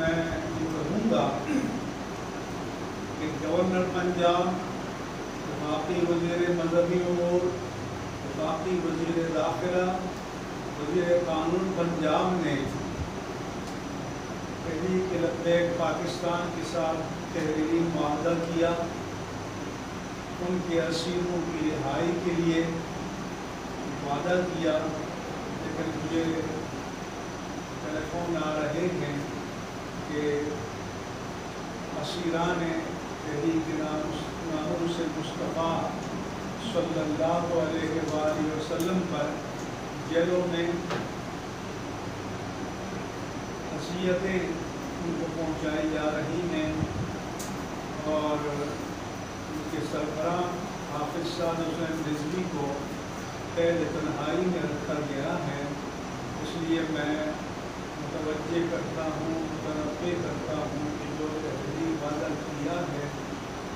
میں یہ کہوں گا کہ گورنر پنجاب، وفاقی وزیر مذہبی امور، وفاقی وزیر داخلہ، وزیر قانون پنجاب نے تحریک لبیک پاکستان کے ساتھ تحریری معاہدہ کیا، ان کے اسیروں کی رہائی کے لیے وعدہ کیا، لیکن مجھے ٹیلی فون آ رہے ہیں کہ اسیران تحریک ناموس مصطفیٰ صلی اللہ علیہ وآلہ وسلم پر جیلوں میں اذیتیں ان کو پہنچائی جا رہی ہیں، اور ان کے سربراہ حافظ سعد حسین رضوی کو قید تنہائی میں رکھا گیا ہے۔ اس لیے میں متوجہ کرتا ہوں، متنبہ کرتا ہوں کہ جو تحریری وعدہ کیا ہے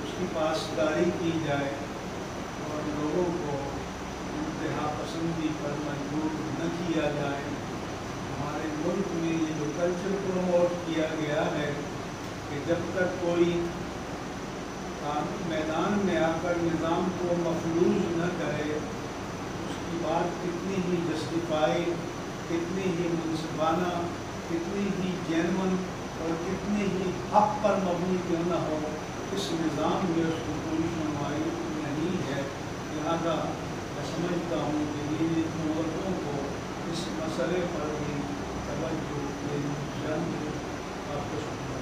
اس کی پاسداری کی جائے اور لوگوں کو انتہا پسندی پر مجبور نہ کیا جائے۔ ہمارے ملک میں یہ جو کلچر پروموٹ کیا گیا ہے کہ جب تک کوئی میدان میں آ کر نظام کو مفلوج نہ کرے، اس کی بات کتنی ہی جسٹیفائی، کتنی ہی منصفانہ، کتنی ہی جینون اور کتنی ہی حق پر مبنی کیوں نہ ہو، اس نظام میں اس کو کوئی شنوائی نہیں ہے۔ لہذا میں سمجھتا ہوں کہ یہ عورتوں کو اس مسئلے پر بھی توجہ دینی چاہیے۔ آپ کو شکریہ۔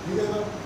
ٹھیک ہے صاحب۔